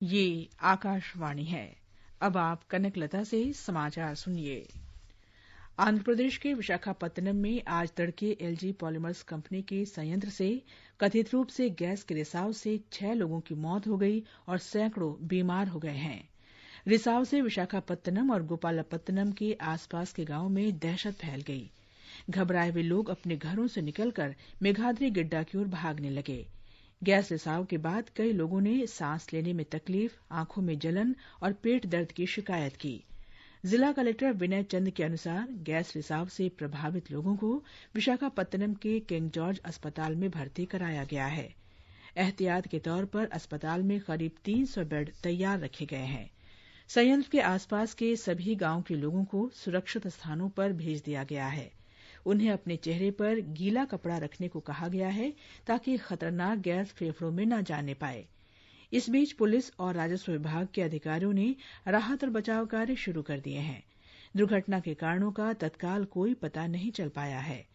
ये आकाशवाणी है। अब आप कनकलता से समाचार सुनिए। आंध्र प्रदेश के विशाखापत्तनम में आज तड़के एलजी पॉलीमर्स कंपनी के संयंत्र से कथित रूप से गैस के रिसाव से 6 लोगों की मौत हो गई और सैकड़ों बीमार हो गए हैं। रिसाव से विशाखापत्तनम और गोपालपत्तनम के आसपास के गांवों में दहशत फैल गई। घबराए हुए लोग अपने घरों से निकलकर मेघाद्री गिड्डा की ओर भागने लगे। गैस रिसाव के बाद कई लोगों ने सांस लेने में तकलीफ, आंखों में जलन और पेट दर्द की शिकायत की। जिला कलेक्टर विनय चंद के अनुसार गैस रिसाव से प्रभावित लोगों को विशाखापत्तनम के किंग जॉर्ज अस्पताल में भर्ती कराया गया है। एहतियात के तौर पर अस्पताल में करीब 300 बेड तैयार रखे गए हैं। संयंत्र के आसपास के सभी गांव के लोगों को सुरक्षित स्थानों पर भेज दिया गया है। उन्हें अपने चेहरे पर गीला कपड़ा रखने को कहा गया है ताकि खतरनाक गैस फेफड़ों में न जाने पाए। इस बीच पुलिस और राजस्व विभाग के अधिकारियों ने राहत और बचाव कार्य शुरू कर दिए हैं। दुर्घटना के कारणों का तत्काल कोई पता नहीं चल पाया है।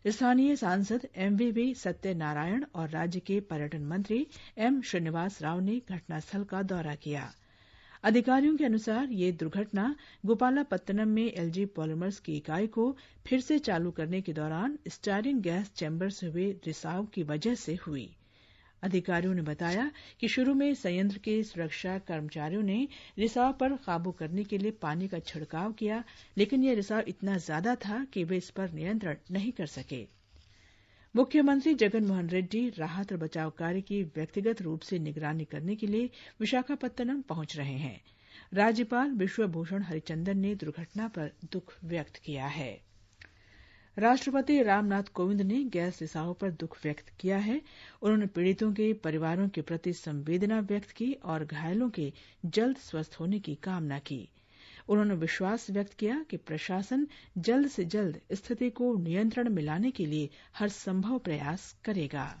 स्थानीय सांसद एमवीवी सत्यनारायण और राज्य के पर्यटन मंत्री एम श्रीनिवास राव ने घटनास्थल का दौरा किया। अधिकारियों के अनुसार ये दुर्घटना गोपालपत्तनम में एलजी पॉलीमर्स की इकाई को फिर से चालू करने के दौरान स्टायरिन गैस चैम्बर से हुए रिसाव की वजह से हुई। अधिकारियों ने बताया कि शुरू में संयंत्र के सुरक्षा कर्मचारियों ने रिसाव पर काबू करने के लिए पानी का छिड़काव किया, लेकिन यह रिसाव इतना ज्यादा था कि वे इस पर नियंत्रण नहीं कर सके। मुख्यमंत्री जगन मोहन रेड्डी राहत और बचाव कार्य की व्यक्तिगत रूप से निगरानी करने के लिए विशाखापत्तनम पहुंच रहे हैं। राज्यपाल विश्वभूषण हरिचंदन ने दुर्घटना पर दुख व्यक्त किया है। राष्ट्रपति रामनाथ कोविंद ने गैस रिसाव पर दुख व्यक्त किया है। उन्होंने पीड़ितों के परिवारों के प्रति संवेदना व्यक्त की और घायलों के जल्द स्वस्थ होने की कामना की। उन्होंने विश्वास व्यक्त किया कि प्रशासन जल्द से जल्द स्थिति को नियंत्रण में लाने के लिए हर संभव प्रयास करेगा।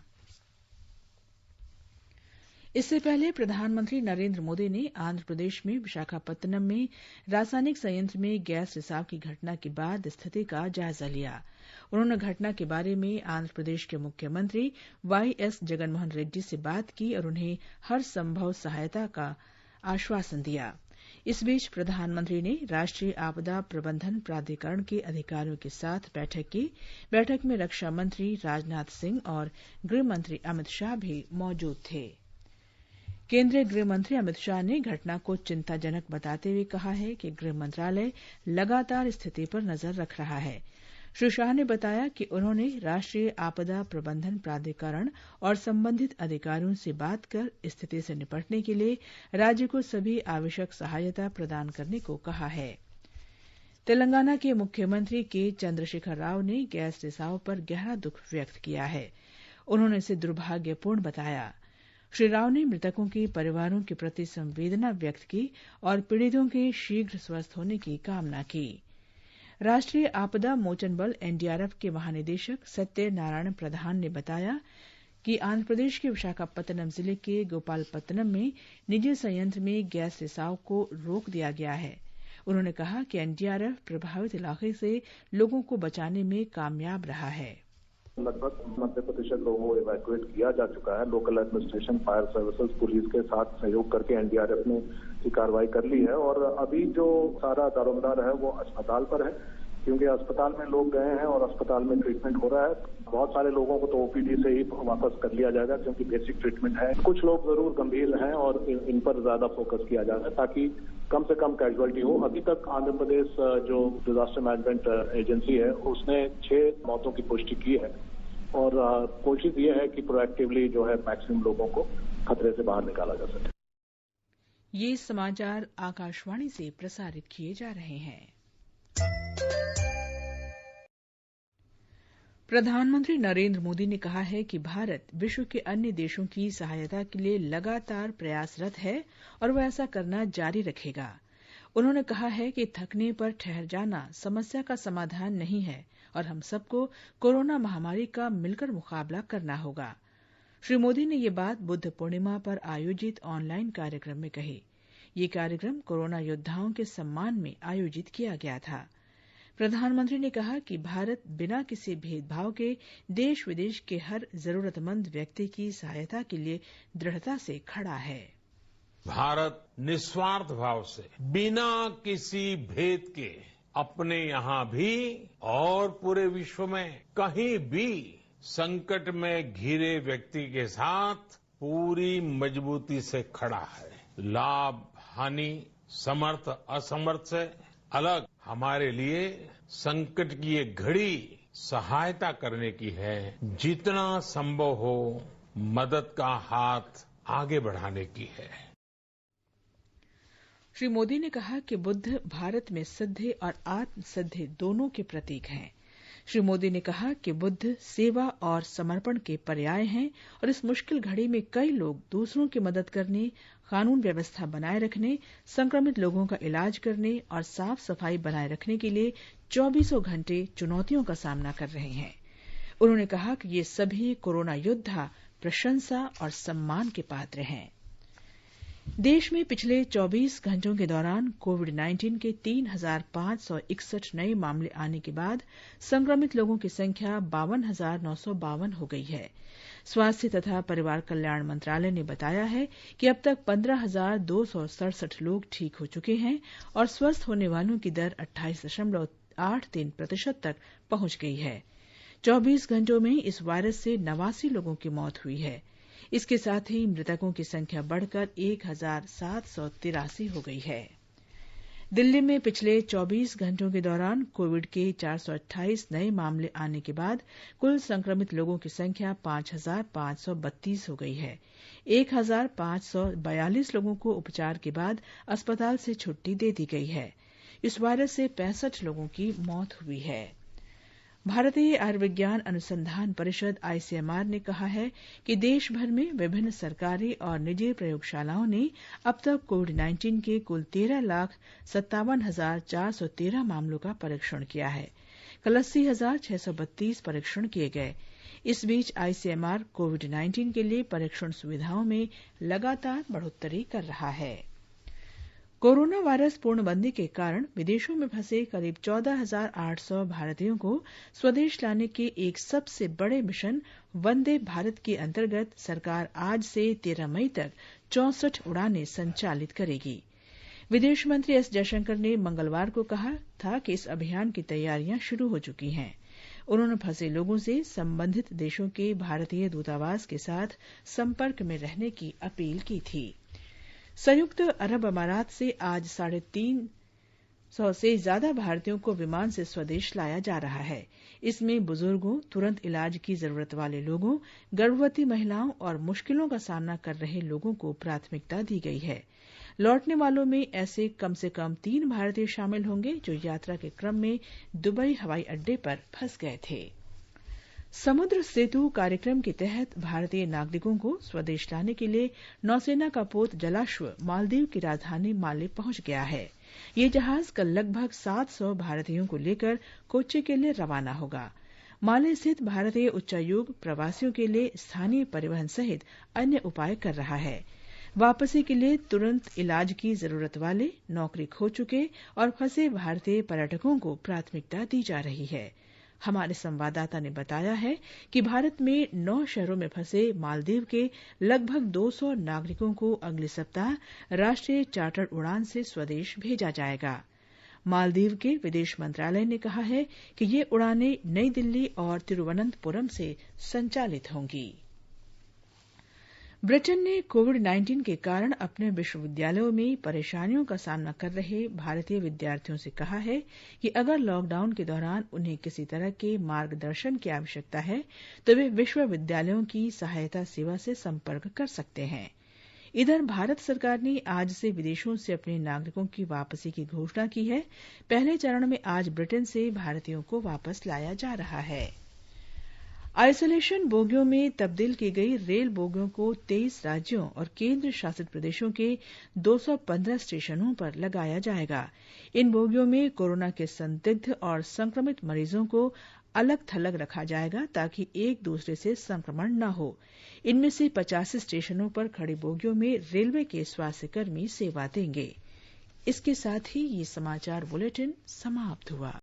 इससे पहले प्रधानमंत्री नरेंद्र मोदी ने आंध्र प्रदेश में विशाखापत्तनम में रासायनिक संयंत्र में गैस रिसाव की घटना के बाद स्थिति का जायजा लिया। उन्होंने घटना के बारे में आंध्र प्रदेश के मुख्यमंत्री वाईएस जगनमोहन रेड्डी से बात की और उन्हें हर संभव सहायता का आश्वासन दिया। इस बीच प्रधानमंत्री ने राष्ट्रीय आपदा प्रबंधन प्राधिकरण के अधिकारियों के साथ बैठक की। बैठक में रक्षा मंत्री राजनाथ सिंह और गृह मंत्री अमित शाह भी मौजूद थे। केंद्रीय गृह मंत्री अमित शाह ने घटना को चिंताजनक बताते हुए कहा है कि गृह मंत्रालय लगातार स्थिति पर नजर रख रहा है। श्री शाह ने बताया कि उन्होंने राष्ट्रीय आपदा प्रबंधन प्राधिकरण और संबंधित अधिकारियों से बात कर स्थिति से निपटने के लिए राज्य को सभी आवश्यक सहायता प्रदान करने को कहा है। तेलंगाना के मुख्यमंत्री के चंद्रशेखर राव ने गैस रिसाव पर गहरा दुख व्यक्त किया है। उन्होंने इसे दुर्भाग्यपूर्ण बताया। श्री राव ने मृतकों के परिवारों के प्रति संवेदना व्यक्त की और पीड़ितों के शीघ्र स्वस्थ होने की कामना की। राष्ट्रीय आपदा मोचन बल एनडीआरएफ के महानिदेशक सत्यनारायण प्रधान ने बताया कि आंध्र प्रदेश के विशाखापत्तनम जिले के गोपालपत्तनम में निजी संयंत्र में गैस रिसाव को रोक दिया गया है। उन्होंने कहा कि एनडीआरएफ प्रभावित इलाके से लोगों को बचाने में कामयाब रहा है। लगभग 90% लोगों को इवैक्यूएट किया जा चुका है। Local administration, fire services, police के साथ सहयोग करके एनडीआरएफ ने की कार्रवाई कर ली है और अभी जो सारा दारोमदार है वो अस्पताल पर है, क्योंकि अस्पताल में लोग गए हैं और अस्पताल में ट्रीटमेंट हो रहा है। बहुत सारे लोगों को तो ओपीडी से ही वापस कर लिया जाएगा, क्योंकि बेसिक ट्रीटमेंट है। कुछ लोग जरूर गंभीर हैं और इन पर ज्यादा फोकस किया जा रहा है ताकि कम से कम कैजुअलिटी हो। अभी तक आंध्र प्रदेश जो डिजास्टर मैनेजमेंट एजेंसी है उसने 6 मौतों की पुष्टि की है और कोशिश ये है कि प्रोएक्टिवली जो है मैक्सिमम लोगों को खतरे से बाहर निकाला जा सके। ये समाचार आकाशवाणी से प्रसारित किए जा रहे हैं। प्रधानमंत्री नरेंद्र मोदी ने कहा है कि भारत विश्व के अन्य देशों की सहायता के लिए लगातार प्रयासरत है और वह ऐसा करना जारी रखेगा। उन्होंने कहा है कि थकने पर ठहर जाना समस्या का समाधान नहीं है और हम सबको कोरोना महामारी का मिलकर मुकाबला करना होगा। श्री मोदी ने ये बात बुद्ध पूर्णिमा पर आयोजित ऑनलाइन कार्यक्रम में कही। ये कार्यक्रम कोरोना योद्धाओं के सम्मान में आयोजित किया गया था। प्रधानमंत्री ने कहा कि भारत बिना किसी भेदभाव के देश विदेश के हर जरूरतमंद व्यक्ति की सहायता के लिए दृढ़ता से खड़ा है। भारत निस्वार्थ भाव से बिना किसी भेद के अपने यहां भी और पूरे विश्व में कहीं भी संकट में घिरे व्यक्ति के साथ पूरी मजबूती से खड़ा है। लाभ हानि समर्थ असमर्थ से अलग हमारे लिए संकट की ये घड़ी सहायता करने की है। जितना संभव हो मदद का हाथ आगे बढ़ाने की है। श्री मोदी ने कहा कि बुद्ध भारत में सिद्धि और आत्म सिद्धि दोनों के प्रतीक हैं। श्री मोदी ने कहा कि बुद्ध सेवा और समर्पण के पर्याय हैं और इस मुश्किल घड़ी में कई लोग दूसरों की मदद करने, कानून व्यवस्था बनाए रखने, संक्रमित लोगों का इलाज करने और साफ सफाई बनाए रखने के लिए 24 घंटे चुनौतियों का सामना कर रहे हैं। उन्होंने कहा कि ये सभी कोरोना योद्धा प्रशंसा और सम्मान के पात्र हैं। देश में पिछले 24 घंटों के दौरान कोविड-19 के 3,561 नए मामले आने के बाद संक्रमित लोगों की संख्या 52,952 हो गई है। स्वास्थ्य तथा परिवार कल्याण मंत्रालय ने बताया है कि अब तक 15,267 लोग ठीक हो चुके हैं और स्वस्थ होने वालों की दर 28.83% तक पहुंच गई है। 24 घंटों में इस वायरस से 89 लोगों की मौत हुई है। इसके साथ ही मृतकों की संख्या बढ़कर 1,783 हो गई है। दिल्ली में पिछले 24 घंटों के दौरान कोविड के 428 नए मामले आने के बाद कुल संक्रमित लोगों की संख्या 5,532 हो गई है। 1,542 लोगों को उपचार के बाद अस्पताल से छुट्टी दे दी गई है। इस वायरस से 65 लोगों की मौत हुई है। भारतीय आयुर्विज्ञान अनुसंधान परिषद आईसीएमआर ने कहा है कि देश भर में विभिन्न सरकारी और निजी प्रयोगशालाओं ने अब तक कोविड-19 के कुल 13,57,413 मामलों का परीक्षण किया है। कल 80,632 परीक्षण किए गए। इस बीच आईसीएमआर कोविड-19 के लिए परीक्षण सुविधाओं में लगातार बढ़ोतरी कर रहा है। कोरोना वायरस पूर्णबंदी के कारण विदेशों में फंसे करीब 14,800 भारतीयों को स्वदेश लाने के एक सबसे बड़े मिशन वंदे भारत के अंतर्गत सरकार आज से 13 मई तक 64 उड़ानें संचालित करेगी। विदेश मंत्री एस जयशंकर ने मंगलवार को कहा था कि इस अभियान की तैयारियां शुरू हो चुकी हैं। उन्होंने फंसे लोगों से संबंधित देशों के भारतीय दूतावास के साथ संपर्क में रहने की अपील की थी। संयुक्त अरब अमारात से आज 350 से ज्यादा भारतीयों को विमान से स्वदेश लाया जा रहा है। इसमें बुजुर्गों, तुरंत इलाज की जरूरत वाले लोगों, गर्भवती महिलाओं और मुश्किलों का सामना कर रहे लोगों को प्राथमिकता दी गई है। लौटने वालों में ऐसे कम से कम 3 भारतीय शामिल होंगे जो यात्रा के क्रम में दुबई हवाई अड्डे पर फंस गए थे। समुद्र सेतु कार्यक्रम के तहत भारतीय नागरिकों को स्वदेश लाने के लिए नौसेना का पोत जलाश्व मालदीव की राजधानी माले पहुंच गया है। ये जहाज कल लगभग 700 भारतीयों को लेकर कोच्चि के लिए रवाना होगा। माले स्थित भारतीय उच्चायोग प्रवासियों के लिए स्थानीय परिवहन सहित अन्य उपाय कर रहा है। वापसी के लिए तुरंत इलाज की जरूरत वाले, नौकरी खो चुके और फंसे भारतीय पर्यटकों को प्राथमिकता दी जा रही है। हमारे संवाददाता ने बताया है कि भारत में 9 शहरों में फंसे मालदीव के लगभग 200 नागरिकों को अगले सप्ताह राष्ट्रीय चार्टर्ड उड़ान से स्वदेश भेजा जाएगा। मालदीव के विदेश मंत्रालय ने कहा है कि ये उड़ानें नई दिल्ली और तिरुवनंतपुरम से संचालित होंगी। ब्रिटेन ने कोविड-19 के कारण अपने विश्वविद्यालयों में परेशानियों का सामना कर रहे भारतीय विद्यार्थियों से कहा है कि अगर लॉकडाउन के दौरान उन्हें किसी तरह के मार्गदर्शन की आवश्यकता है तो वे विश्वविद्यालयों की सहायता सेवा से संपर्क कर सकते हैं। इधर भारत सरकार ने आज से विदेशों से अपने नागरिकों की वापसी की घोषणा की है। पहले चरण में आज ब्रिटेन से भारतीयों को वापस लाया जा रहा है। आइसोलेशन बोगियों में तब्दील की गई रेल बोगियों को 23 राज्यों और केंद्र शासित प्रदेशों के 215 स्टेशनों पर लगाया जाएगा। इन बोगियों में कोरोना के संदिग्ध और संक्रमित मरीजों को अलग थलग रखा जाएगा ताकि एक दूसरे से संक्रमण न हो। इनमें से 85 स्टेशनों पर खड़ी बोगियों में रेलवे के स्वास्थ्यकर्मी सेवा देंगे। इसके साथ ही ये समाचार बुलेटिन समाप्त हुआ।